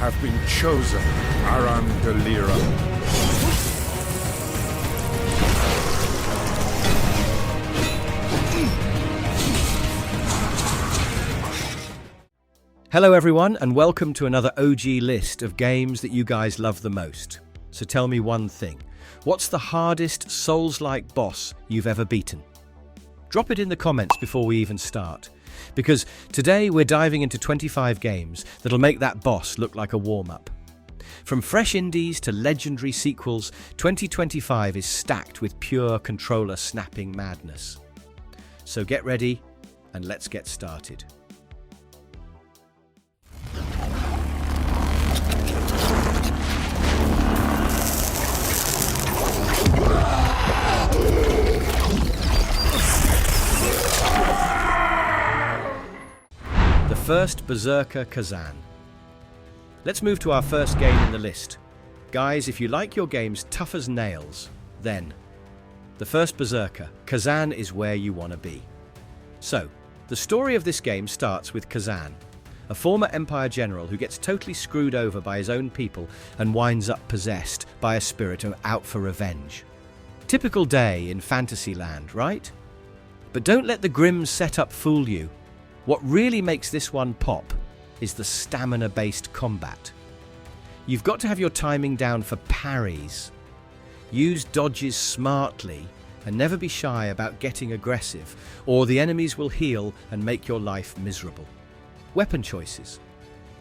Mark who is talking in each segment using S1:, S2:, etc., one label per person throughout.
S1: have been chosen, Arandelira.
S2: Hello everyone, and welcome to another OG list of games that you guys love the most. So tell me one thing. What's the hardest Souls-like boss you've ever beaten? Drop it in the comments before we even start, because today we're diving into 25 games that'll make that boss look like a warm-up. From fresh indies to legendary sequels, 2025 is stacked with pure controller snapping madness. So get ready and let's get started. First Berserker Khazan. Let's move to our first game in the list. Guys, if you like your games tough as nails, then the First Berserker, Khazan is where you want to be. So, the story of this game starts with Khazan, a former Empire general who gets totally screwed over by his own people and winds up possessed by a spirit out for revenge. Typical day in Fantasyland, right? But don't let the grim setup fool you. What really makes this one pop is the stamina-based combat. You've got to have your timing down for parries. Use dodges smartly and never be shy about getting aggressive, or the enemies will heal and make your life miserable. Weapon choices.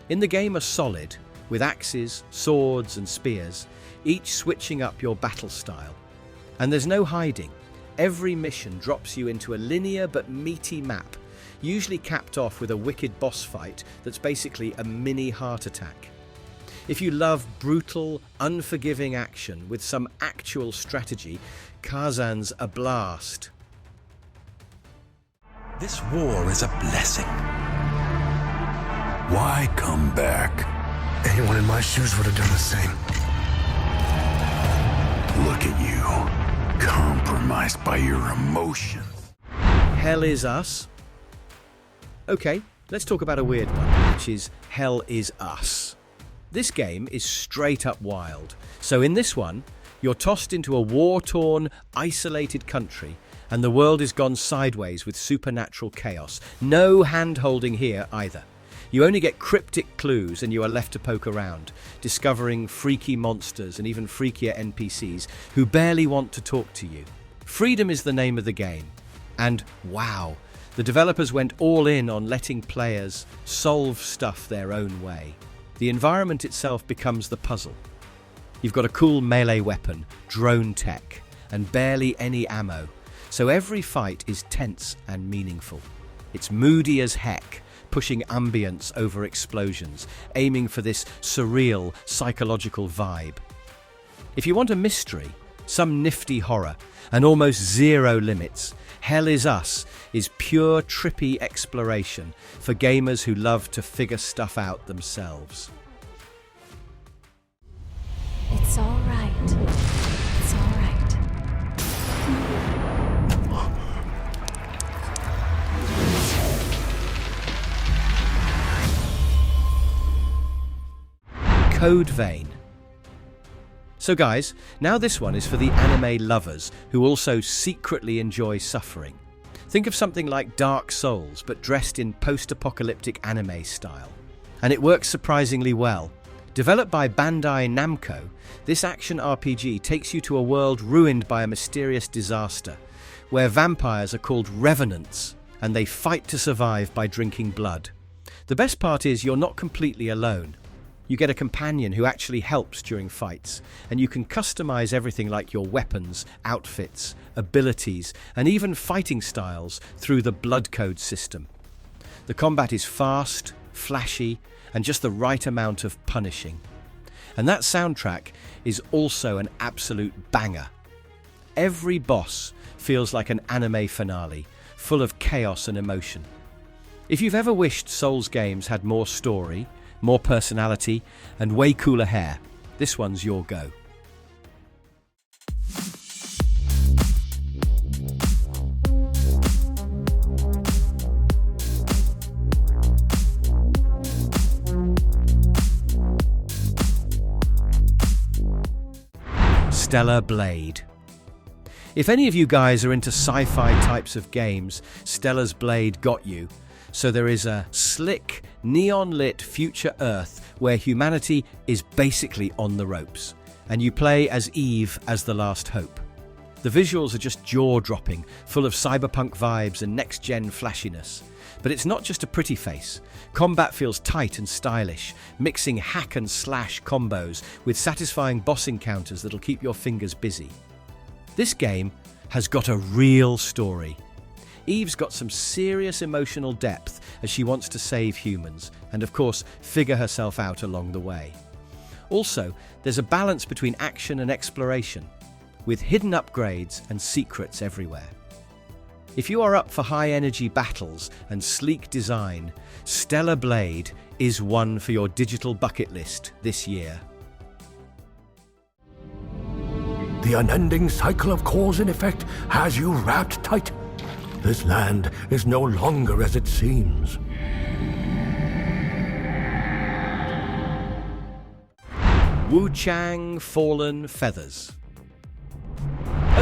S2: In the game are solid, with axes, swords and spears, each switching up your battle style. And there's no hiding. Every mission drops you into a linear but meaty map, usually capped off with a wicked boss fight that's basically a mini heart attack. If you love brutal, unforgiving action with some actual strategy, Khazan's a blast.
S3: This war is a blessing. Why come back?
S4: Anyone in my shoes would have done the same.
S3: Look at you, compromised by your emotions.
S2: Hell is Us. Okay, let's talk about a weird one, which is Hell is Us. This game is straight up wild. So in this one, you're tossed into a war-torn, isolated country, and the world is gone sideways with supernatural chaos. No hand-holding here either. You only get cryptic clues and you are left to poke around, discovering freaky monsters and even freakier NPCs who barely want to talk to you. Freedom is the name of the game. And wow, the developers went all in on letting players solve stuff their own way. The environment itself becomes the puzzle. You've got a cool melee weapon, drone tech, and barely any ammo, so every fight is tense and meaningful. It's moody as heck, pushing ambience over explosions, aiming for this surreal, psychological vibe. If you want a mystery, some nifty horror, and almost zero limits, Hell is Us is pure trippy exploration for gamers who love to figure stuff out themselves.
S5: It's all right. It's all right.
S2: Code Vein. So guys, now this one is for the anime lovers who also secretly enjoy suffering. Think of something like Dark Souls, but dressed in post-apocalyptic anime style. And it works surprisingly well. Developed by Bandai Namco, this action RPG takes you to a world ruined by a mysterious disaster, where vampires are called revenants, and they fight to survive by drinking blood. The best part is you're not completely alone. You get a companion who actually helps during fights, and you can customize everything like your weapons, outfits, abilities, and even fighting styles through the blood code system. The combat is fast, flashy, and just the right amount of punishing. And that soundtrack is also an absolute banger. Every boss feels like an anime finale, full of chaos and emotion. If you've ever wished Souls games had more story, more personality, and way cooler hair, this one's your go. Stellar Blade. If any of you guys are into sci-fi types of games, Stellar's Blade got you. So there is a slick, neon-lit future Earth where humanity is basically on the ropes, and you play as Eve as the last hope. The visuals are just jaw-dropping, full of cyberpunk vibes and next-gen flashiness. But it's not just a pretty face. Combat feels tight and stylish, mixing hack and slash combos with satisfying boss encounters that'll keep your fingers busy. This game has got a real story. Eve's got some serious emotional depth as she wants to save humans and, of course, figure herself out along the way. Also, there's a balance between action and exploration, with hidden upgrades and secrets everywhere. If you are up for high-energy battles and sleek design, Stellar Blade is one for your digital bucket list this year.
S4: The unending cycle of cause and effect has you wrapped tight. This land is no longer as it seems.
S2: Wuchang Fallen Feathers.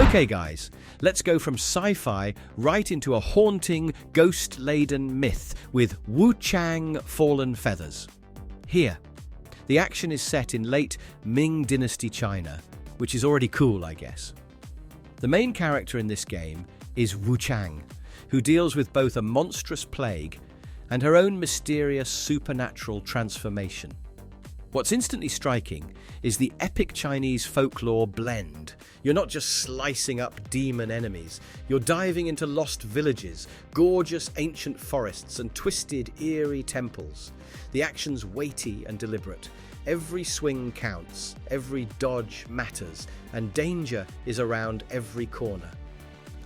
S2: Okay guys, let's go from sci-fi right into a haunting, ghost-laden myth with Wuchang Fallen Feathers. Here, the action is set in late Ming Dynasty China, which is already cool, I guess. The main character in this game is Wuchang, who deals with both a monstrous plague and her own mysterious supernatural transformation. What's instantly striking is the epic Chinese folklore blend. You're not just slicing up demon enemies, you're diving into lost villages, gorgeous ancient forests, and twisted, eerie temples. The action's weighty and deliberate. Every swing counts, every dodge matters, and danger is around every corner.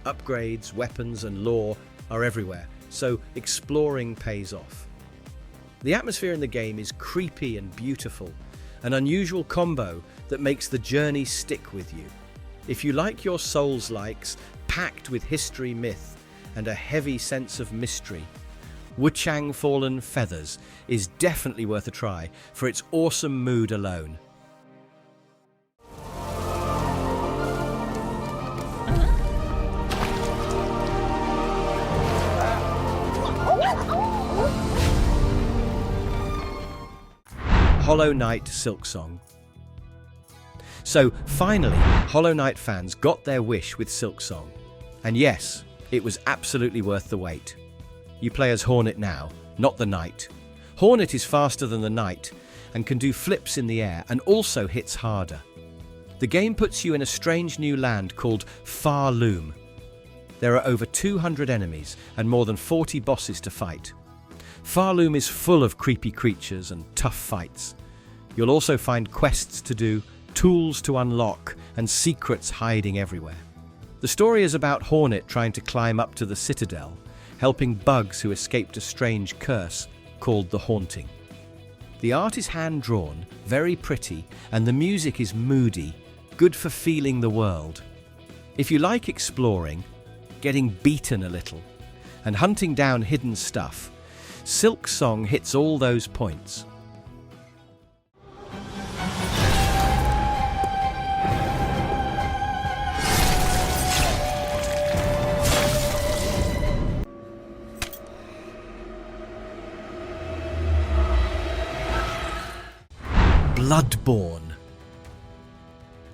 S2: Upgrades, weapons, and lore are everywhere, so exploring pays off. The atmosphere in the game is creepy and beautiful, an unusual combo that makes the journey stick with you. If you like your Souls-likes, packed with history, myth, and a heavy sense of mystery, Wuchang Fallen Feathers is definitely worth a try for its awesome mood alone. Hollow Knight Silksong. So finally, Hollow Knight fans got their wish with Silksong. And yes, it was absolutely worth the wait. You play as Hornet now, not the Knight. Hornet is faster than the Knight and can do flips in the air and also hits harder. The game puts you in a strange new land called Far Loom. There are over 200 enemies and more than 40 bosses to fight. Far Loom is full of creepy creatures and tough fights. You'll also find quests to do, tools to unlock, and secrets hiding everywhere. The story is about Hornet trying to climb up to the Citadel, helping bugs who escaped a strange curse called the Haunting. The art is hand-drawn, very pretty, and the music is moody, good for feeling the world. If you like exploring, getting beaten a little, and hunting down hidden stuff, Silksong hits all those points. Bloodborne.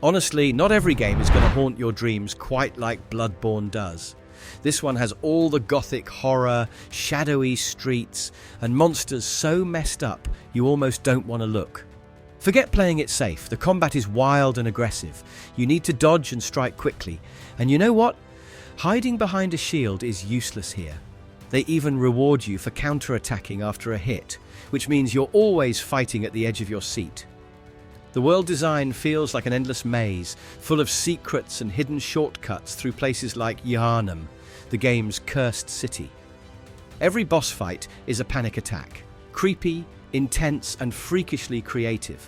S2: Honestly, not every game is going to haunt your dreams quite like Bloodborne does. This one has all the gothic horror, shadowy streets, and monsters so messed up you almost don't want to look. Forget playing it safe. The combat is wild and aggressive. You need to dodge and strike quickly. And you know what? Hiding behind a shield is useless here. They even reward you for counter-attacking after a hit, which means you're always fighting at the edge of your seat. The world design feels like an endless maze, full of secrets and hidden shortcuts through places like Yharnam, the game's cursed city. Every boss fight is a panic attack, creepy, intense, and freakishly creative.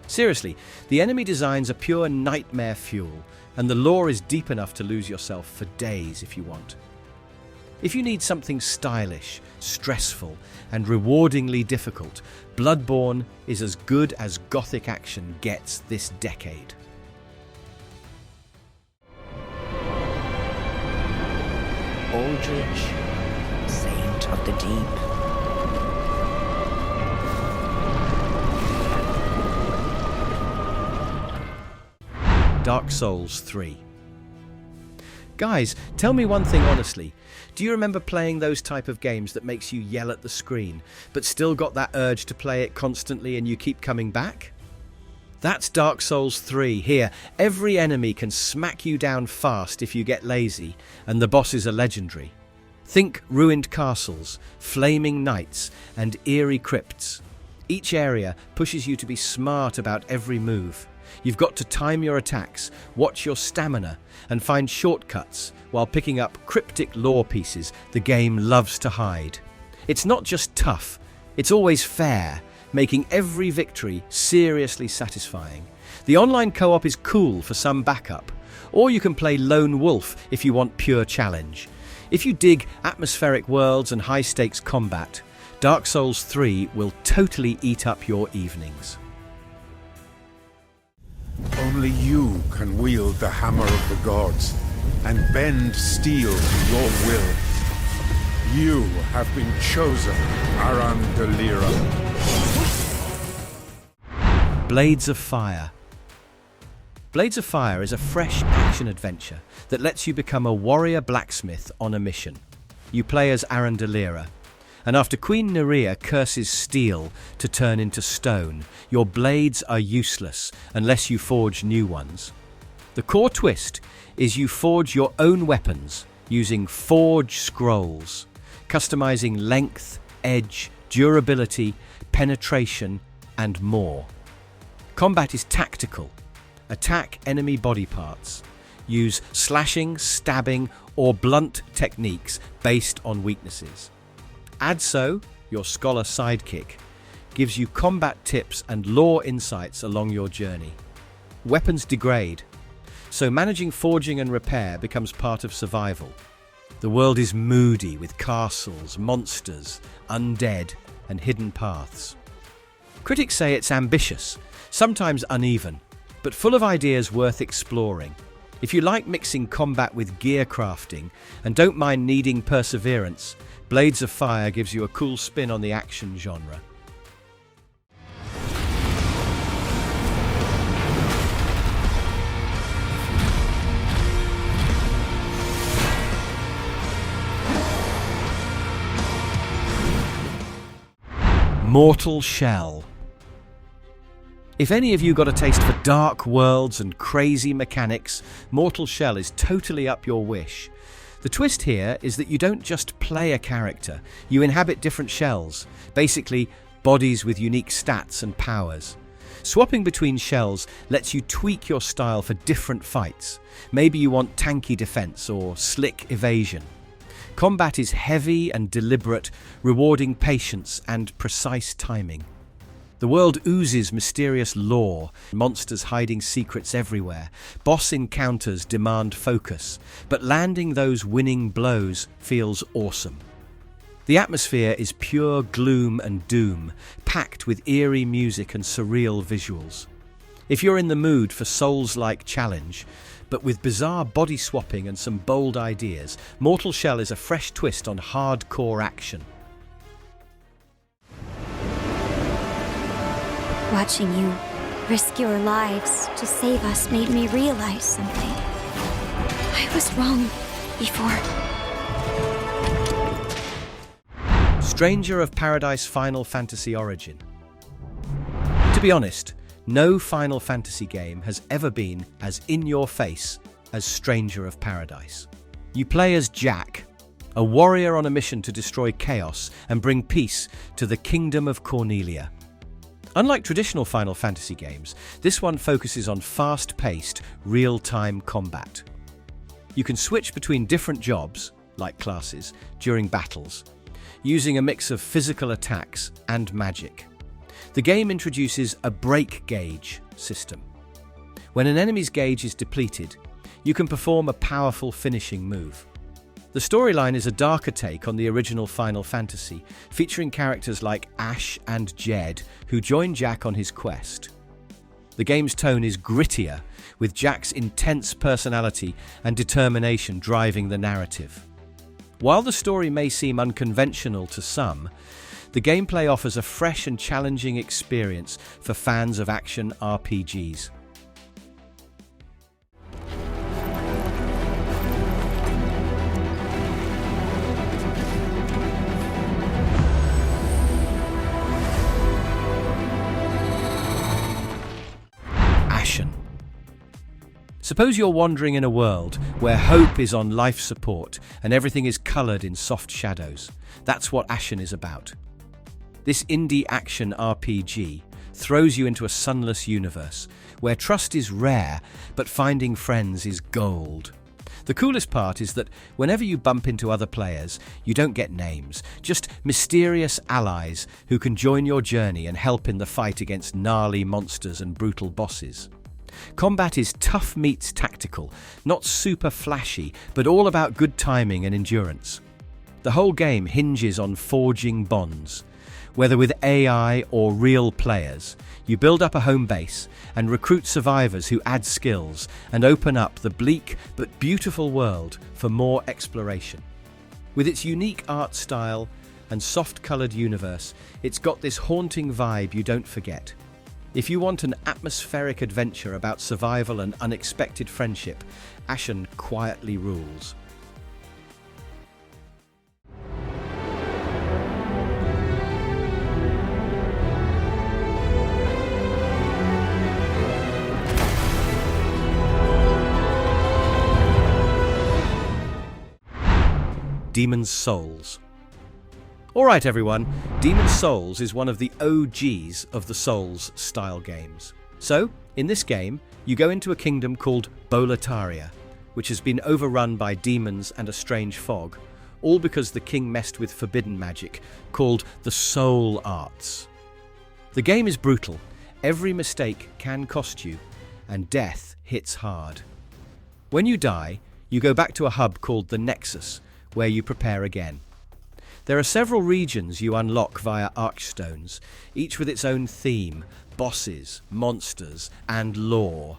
S2: Seriously, the enemy designs are pure nightmare fuel, and the lore is deep enough to lose yourself for days if you want. If you need something stylish, stressful, and rewardingly difficult, Bloodborne is as good as gothic action gets this decade.
S6: Eldritch, Saint of the Deep.
S2: Dark Souls 3. Guys, tell me one thing honestly. Do you remember playing those type of games that makes you yell at the screen, but still got that urge to play it constantly and you keep coming back? That's Dark Souls 3. Here, every enemy can smack you down fast if you get lazy, and the bosses are legendary. Think ruined castles, flaming knights, and eerie crypts. Each area pushes you to be smart about every move. You've got to time your attacks, watch your stamina, and find shortcuts while picking up cryptic lore pieces the game loves to hide. It's not just tough, it's always fair, making every victory seriously satisfying. The online co-op is cool for some backup, or you can play lone wolf if you want pure challenge. If you dig atmospheric worlds and high-stakes combat, Dark Souls 3 will totally eat up your evenings.
S1: Only you can wield the hammer of the gods and bend steel to your will. You have been chosen, Arandalira.
S2: Blades of Fire. Blades of Fire is a fresh action-adventure that lets you become a warrior blacksmith on a mission. You play as Arandalira, and after Queen Nerea curses steel to turn into stone, your blades are useless unless you forge new ones. The core twist is you forge your own weapons using forge scrolls, customizing length, edge, durability, penetration, and more. Combat is tactical. Attack enemy body parts. Use slashing, stabbing, or blunt techniques based on weaknesses. Adso, your scholar sidekick, gives you combat tips and lore insights along your journey. Weapons degrade, so managing forging and repair becomes part of survival. The world is moody with castles, monsters, undead, and hidden paths. Critics say it's ambitious, sometimes uneven, but full of ideas worth exploring. If you like mixing combat with gear crafting and don't mind needing perseverance, Blades of Fire gives you a cool spin on the action genre. Mortal Shell. If any of you got a taste for dark worlds and crazy mechanics, Mortal Shell is totally up your wish. The twist here is that you don't just play a character, you inhabit different shells, basically bodies with unique stats and powers. Swapping between shells lets you tweak your style for different fights. Maybe you want tanky defense or slick evasion. Combat is heavy and deliberate, rewarding patience and precise timing. The world oozes mysterious lore, monsters hiding secrets everywhere. Boss encounters demand focus, but landing those winning blows feels awesome. The atmosphere is pure gloom and doom, packed with eerie music and surreal visuals. If you're in the mood for Souls-like challenge, but with bizarre body swapping and some bold ideas, Mortal Shell is a fresh twist on hardcore action.
S5: Watching you risk your lives to save us made me realize something. I was wrong before.
S2: Stranger of Paradise Final Fantasy Origin. To be honest, no Final Fantasy game has ever been as in-your-face as Stranger of Paradise. You play as Jack, a warrior on a mission to destroy chaos and bring peace to the Kingdom of Cornelia. Unlike traditional Final Fantasy games, this one focuses on fast-paced, real-time combat. You can switch between different jobs, like classes, during battles, using a mix of physical attacks and magic. The game introduces a break gauge system. When an enemy's gauge is depleted, you can perform a powerful finishing move. The storyline is a darker take on the original Final Fantasy, featuring characters like Ash and Jed, who join Jack on his quest. The game's tone is grittier, with Jack's intense personality and determination driving the narrative. While the story may seem unconventional to some, the gameplay offers a fresh and challenging experience for fans of action RPGs. Ashen. Suppose you're wandering in a world where hope is on life support and everything is coloured in soft shadows. That's what Ashen is about. This indie action RPG throws you into a sunless universe where trust is rare, but finding friends is gold. The coolest part is that whenever you bump into other players, you don't get names, just mysterious allies who can join your journey and help in the fight against gnarly monsters and brutal bosses. Combat is tough meets tactical, not super flashy, but all about good timing and endurance. The whole game hinges on forging bonds. Whether with AI or real players, you build up a home base and recruit survivors who add skills and open up the bleak but beautiful world for more exploration. With its unique art style and soft-coloured universe, it's got this haunting vibe you don't forget. If you want an atmospheric adventure about survival and unexpected friendship, Ashen quietly rules. Demon's Souls. Alright everyone, Demon's Souls is one of the OGs of the Souls-style games. So, in this game, you go into a kingdom called Boletaria, which has been overrun by demons and a strange fog, all because the king messed with forbidden magic, called the Soul Arts. The game is brutal, every mistake can cost you, and death hits hard. When you die, you go back to a hub called the Nexus, where you prepare again. There are several regions you unlock via archstones, each with its own theme, bosses, monsters, and lore.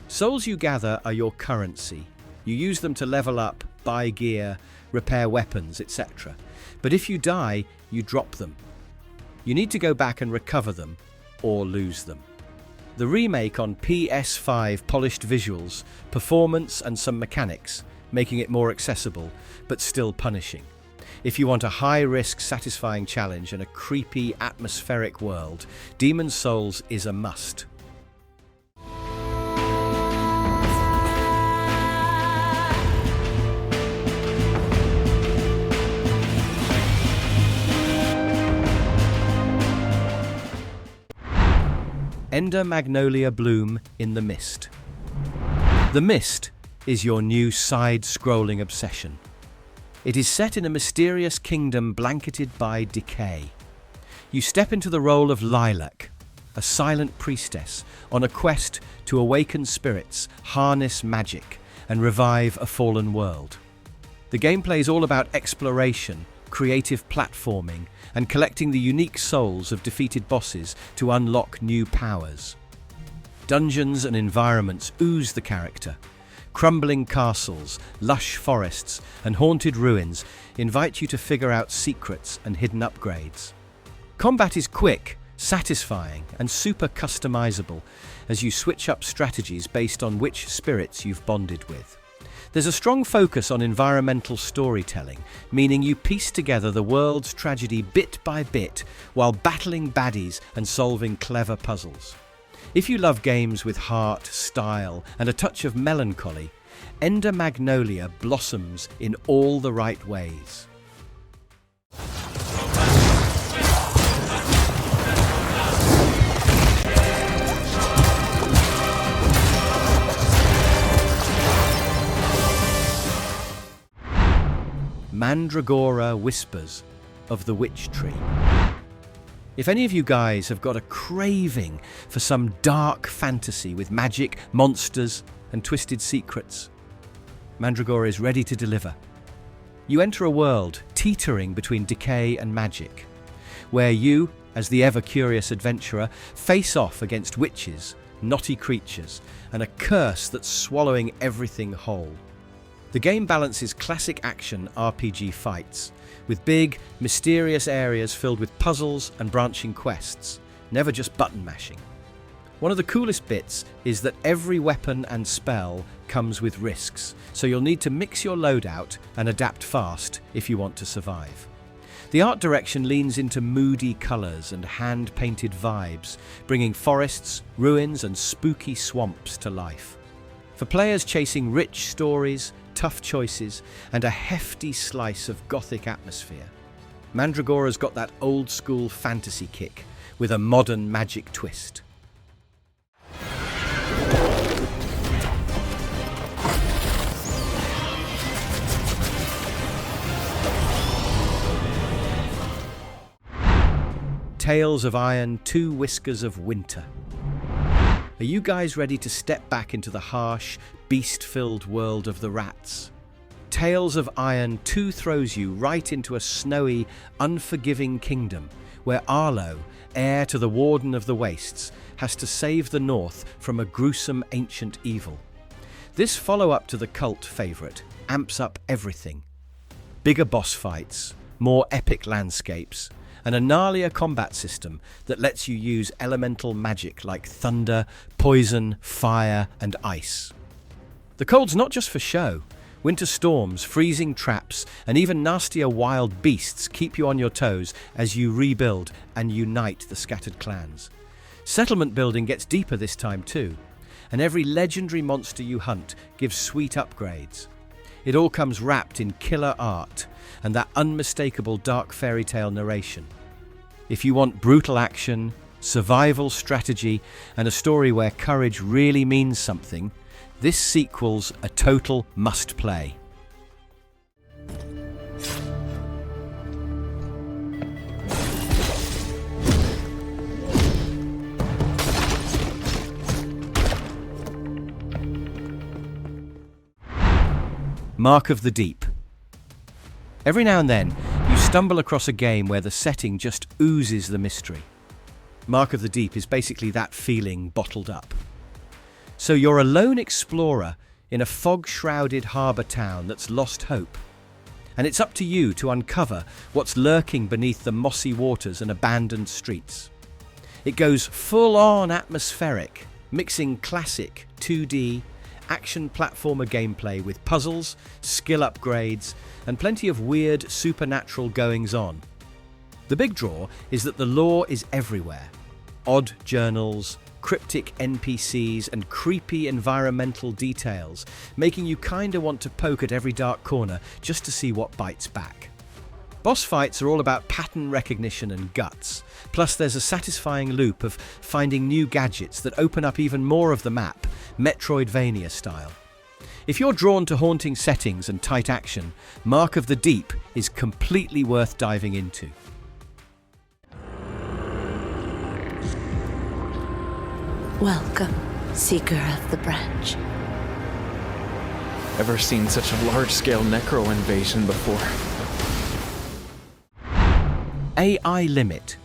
S2: Souls you gather are your currency. You use them to level up, buy gear, repair weapons, etc. But if you die, you drop them. You need to go back and recover them, or lose them. The remake on PS5 polished visuals, performance and some mechanics, making it more accessible, but still punishing. If you want a high-risk, satisfying challenge and a creepy, atmospheric world, Demon's Souls is a must. Ender Magnolia bloom in the Mist. The Mist is your new side-scrolling obsession. It is set in a mysterious kingdom blanketed by decay. You step into the role of Lilac, a silent priestess on a quest to awaken spirits, harness magic, and revive a fallen world. The gameplay is all about exploration, creative platforming, and collecting the unique souls of defeated bosses to unlock new powers. Dungeons and environments ooze the character. Crumbling castles, lush forests, and haunted ruins invite you to figure out secrets and hidden upgrades. Combat is quick, satisfying, and super customizable as you switch up strategies based on which spirits you've bonded with. There's a strong focus on environmental storytelling, meaning you piece together the world's tragedy bit by bit while battling baddies and solving clever puzzles. If you love games with heart, style, and a touch of melancholy, Ender Magnolia blossoms in all the right ways. Mandragora Whispers of the Witch Tree. If any of you guys have got a craving for some dark fantasy with magic, monsters, and twisted secrets, Mandragora is ready to deliver. You enter a world teetering between decay and magic, where you, as the ever-curious adventurer, face off against witches, naughty creatures, and a curse that's swallowing everything whole. The game balances classic action RPG fights, with big, mysterious areas filled with puzzles and branching quests, never just button mashing. One of the coolest bits is that every weapon and spell comes with risks, so you'll need to mix your loadout and adapt fast if you want to survive. The art direction leans into moody colours and hand-painted vibes, bringing forests, ruins and spooky swamps to life. For players chasing rich stories, tough choices, and a hefty slice of gothic atmosphere, Mandragora's got that old-school fantasy kick with a modern magic twist. Tales of Iron, Two Whiskers of Winter. Are you guys ready to step back into the harsh, beast-filled world of the rats? Tales of Iron 2 throws you right into a snowy, unforgiving kingdom where Arlo, heir to the Warden of the Wastes, has to save the North from a gruesome ancient evil. This follow-up to the cult favourite amps up everything. Bigger boss fights, more epic landscapes, and a gnarlier combat system that lets you use elemental magic like thunder, poison, fire, and ice. The cold's not just for show. Winter storms, freezing traps, and even nastier wild beasts keep you on your toes as you rebuild and unite the scattered clans. Settlement building gets deeper this time too, and every legendary monster you hunt gives sweet upgrades. It all comes wrapped in killer art and that unmistakable dark fairy tale narration. If you want brutal action, survival strategy, and a story where courage really means something, this sequel's a total must-play. Mark of the Deep. Every now and then, you stumble across a game where the setting just oozes the mystery. Mark of the Deep is basically that feeling bottled up. So you're a lone explorer in a fog-shrouded harbour town that's lost hope. And it's up to you to uncover what's lurking beneath the mossy waters and abandoned streets. It goes full-on atmospheric, mixing classic 2D action platformer gameplay with puzzles, skill upgrades, and plenty of weird supernatural goings-on. The big draw is that the lore is everywhere. Odd journals, cryptic NPCs, and creepy environmental details, making you kinda want to poke at every dark corner just to see what bites back. Boss fights are all about pattern recognition and guts, plus there's a satisfying loop of finding new gadgets that open up even more of the map, Metroidvania style. If you're drawn to haunting settings and tight action, Mark of the Deep is completely worth diving into.
S7: Welcome, Seeker of the Branch.
S8: Ever seen such a large-scale necro invasion before?
S2: AI Limit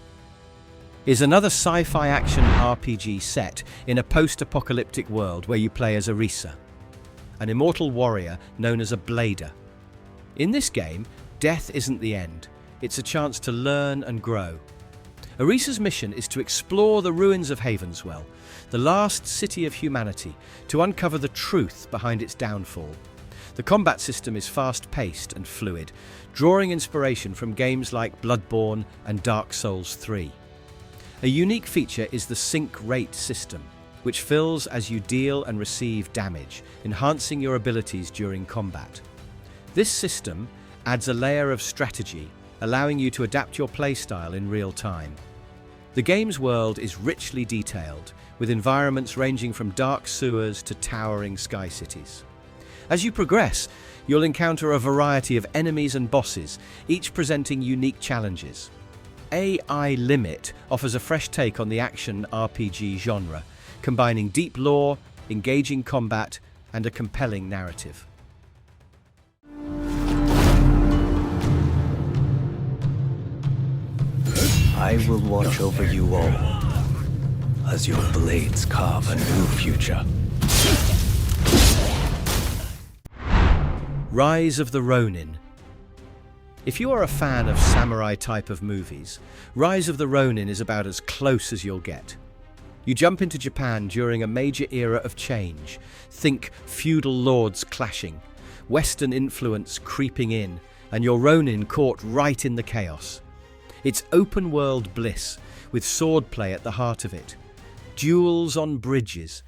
S2: is another sci-fi action RPG set in a post-apocalyptic world where you play as Arisa, an immortal warrior known as a blader. In this game, death isn't the end, it's a chance to learn and grow. Arisa's mission is to explore the ruins of Havenswell, the last city of humanity, to uncover the truth behind its downfall. The combat system is fast-paced and fluid, drawing inspiration from games like Bloodborne and Dark Souls 3. A unique feature is the sync rate system, which fills as you deal and receive damage, enhancing your abilities during combat. This system adds a layer of strategy, allowing you to adapt your playstyle in real time. The game's world is richly detailed, with environments ranging from dark sewers to towering sky cities. As you progress, you'll encounter a variety of enemies and bosses, each presenting unique challenges. AI Limit offers a fresh take on the action RPG genre, combining deep lore, engaging combat, and a compelling narrative.
S9: I will watch over you all, as your blades carve a new future.
S2: Rise of the Ronin. If you are a fan of samurai type of movies, Rise of the Ronin is about as close as you'll get. You jump into Japan during a major era of change. Think feudal lords clashing, Western influence creeping in, and your Ronin caught right in the chaos. It's open-world bliss, with swordplay at the heart of it. Duels on bridges,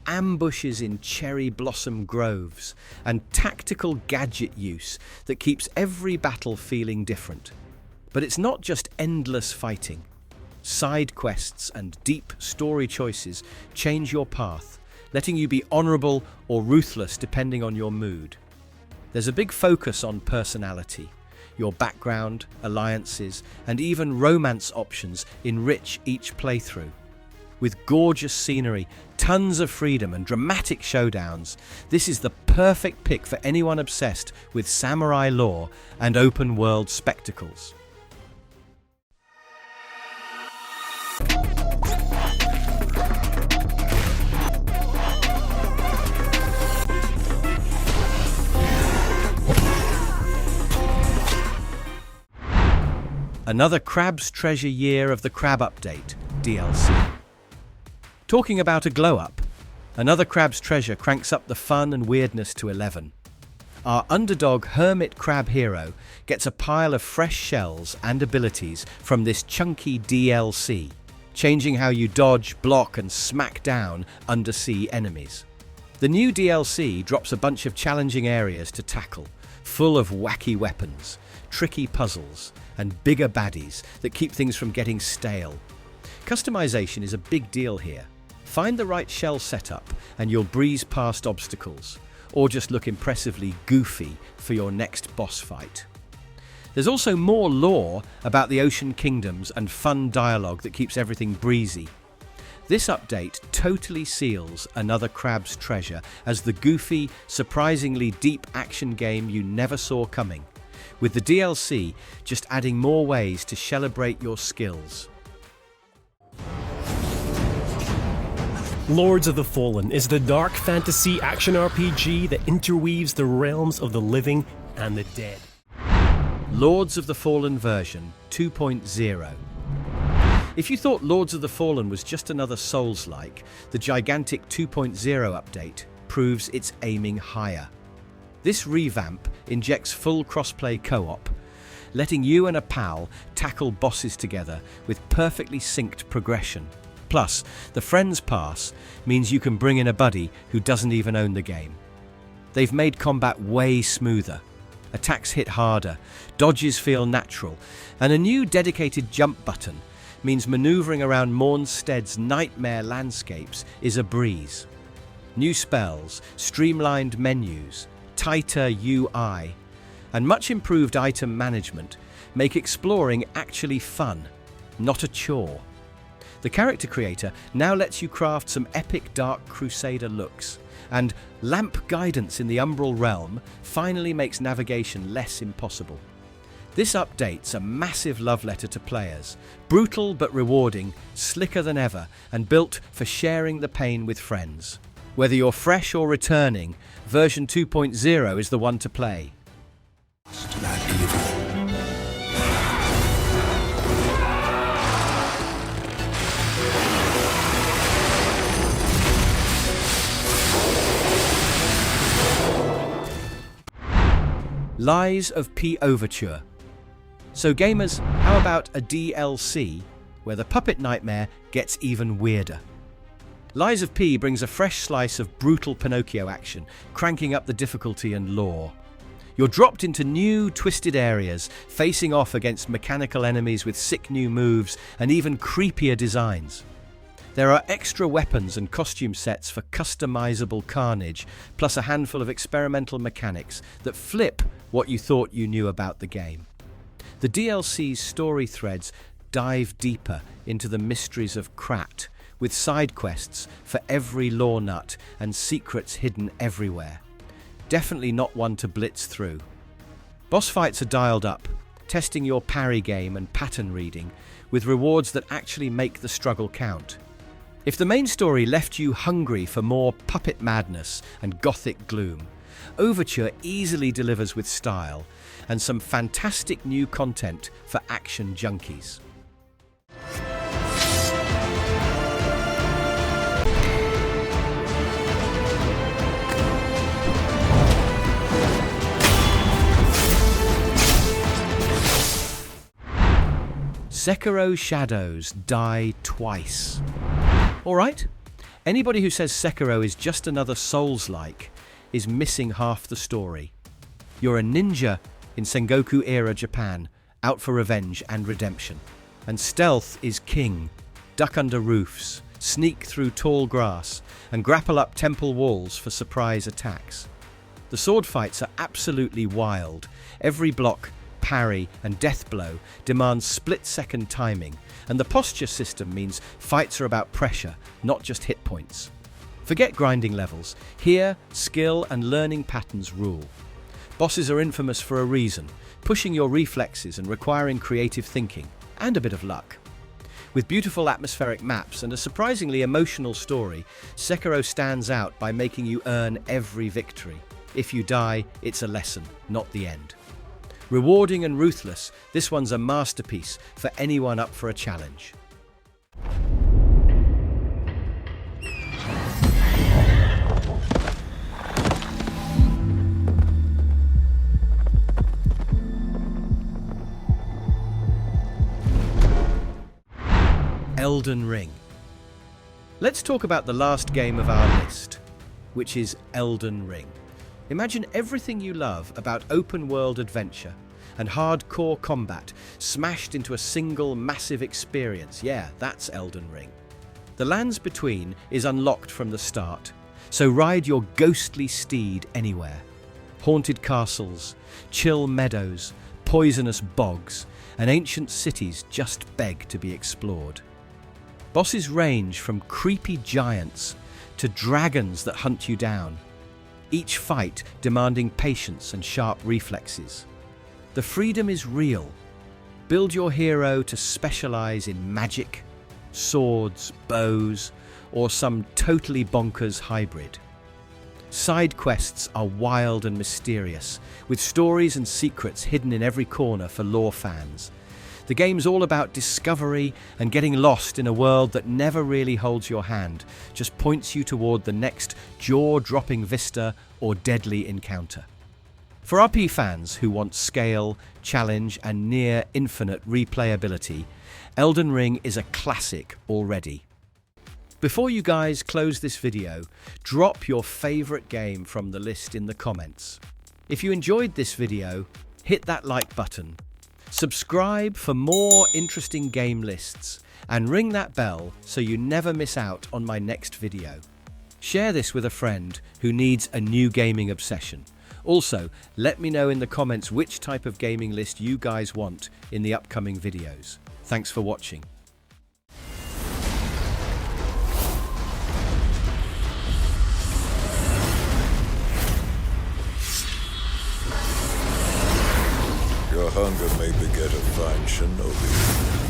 S2: ambushes in cherry blossom groves, and tactical gadget use that keeps every battle feeling different. But it's not just endless fighting. Side quests and deep story choices change your path, letting you be honorable or ruthless depending on your mood. There's a big focus on personality. Your background, alliances, and even romance options enrich each playthrough. With gorgeous scenery, tons of freedom, and dramatic showdowns, this is the perfect pick for anyone obsessed with samurai lore and open-world spectacles. Another Crab's Treasure Year of the Crab Update, DLC. Talking about a glow-up, another Crab's Treasure cranks up the fun and weirdness to 11. Our underdog hermit crab hero gets a pile of fresh shells and abilities from this chunky DLC, changing how you dodge, block, and smack down undersea enemies. The new DLC drops a bunch of challenging areas to tackle, full of wacky weapons, tricky puzzles, and bigger baddies that keep things from getting stale. Customization is a big deal here. Find the right shell setup and you'll breeze past obstacles, or just look impressively goofy for your next boss fight. There's also more lore about the Ocean Kingdoms and fun dialogue that keeps everything breezy. This update totally seals another Crab's Treasure as the goofy, surprisingly deep action game you never saw coming, with the DLC just adding more ways to celebrate your skills.
S10: Lords of the Fallen is the dark fantasy action RPG that interweaves the realms of the living and the dead.
S2: Lords of the Fallen version 2.0. If you thought Lords of the Fallen was just another Souls-like, the gigantic 2.0 update proves it's aiming higher. This revamp injects full crossplay co-op, letting you and a pal tackle bosses together with perfectly synced progression. Plus, the Friends Pass means you can bring in a buddy who doesn't even own the game. They've made combat way smoother. Attacks hit harder, dodges feel natural, and a new dedicated jump button means maneuvering around Mornstead's nightmare landscapes is a breeze. New spells, streamlined menus, tighter UI, and much improved item management make exploring actually fun, not a chore. The character creator now lets you craft some epic Dark Crusader looks, and lamp guidance in the Umbral Realm finally makes navigation less impossible. This update's a massive love letter to players, brutal but rewarding, slicker than ever, and built for sharing the pain with friends. Whether you're fresh or returning, version 2.0 is the one to play.
S3: To that evil.
S2: Lies of P Overture. So gamers, how about a DLC where the puppet nightmare gets even weirder? Lies of P brings a fresh slice of brutal Pinocchio action, cranking up the difficulty and lore. You're dropped into new, twisted areas, facing off against mechanical enemies with sick new moves and even creepier designs. There are extra weapons and costume sets for customizable carnage, plus a handful of experimental mechanics that flip what you thought you knew about the game. The DLC's story threads dive deeper into the mysteries of Krat, with side quests for every lore nut and secrets hidden everywhere. Definitely not one to blitz through. Boss fights are dialed up, testing your parry game and pattern reading, with rewards that actually make the struggle count. If the main story left you hungry for more puppet madness and gothic gloom, Overture easily delivers with style and some fantastic new content for action junkies. Sekiro shadows die twice. Alright, anybody who says Sekiro is just another Souls-like is missing half the story. You're a ninja in Sengoku-era Japan, out for revenge and redemption. And stealth is king. Duck under roofs, sneak through tall grass, and grapple up temple walls for surprise attacks. The sword fights are absolutely wild. Every block, parry, and death blow demands split-second timing, and the posture system means fights are about pressure, not just hit points. Forget grinding levels. Here, skill and learning patterns rule. Bosses are infamous for a reason, pushing your reflexes and requiring creative thinking, and a bit of luck. With beautiful atmospheric maps and a surprisingly emotional story, Sekiro stands out by making you earn every victory. If you die, it's a lesson, not the end. Rewarding and ruthless, this one's a masterpiece for anyone up for a challenge. Elden Ring. Let's talk about the last game of our list, which is Elden Ring. Imagine everything you love about open-world adventure and hardcore combat smashed into a single massive experience. Yeah, that's Elden Ring. The lands between is unlocked from the start, so ride your ghostly steed anywhere. Haunted castles, chill meadows, poisonous bogs, and ancient cities just beg to be explored. Bosses range from creepy giants to dragons that hunt you down, each fight demanding patience and sharp reflexes. The freedom is real. Build your hero to specialize in magic, swords, bows, or some totally bonkers hybrid. Side quests are wild and mysterious, with stories and secrets hidden in every corner for lore fans. The game's all about discovery and getting lost in a world that never really holds your hand, just points you toward the next jaw-dropping vista or deadly encounter. For RP fans who want scale, challenge, and near-infinite replayability, Elden Ring is a classic already. Before you guys close this video, drop your favorite game from the list in the comments. If you enjoyed this video, hit that like button. Subscribe for more interesting game lists and ring that bell so you never miss out on my next video. Share this with a friend who needs a new gaming obsession. Also, let me know in the comments which type of gaming list you guys want in the upcoming videos. Thanks for watching.
S1: Your hunger may beget a fine shinobi.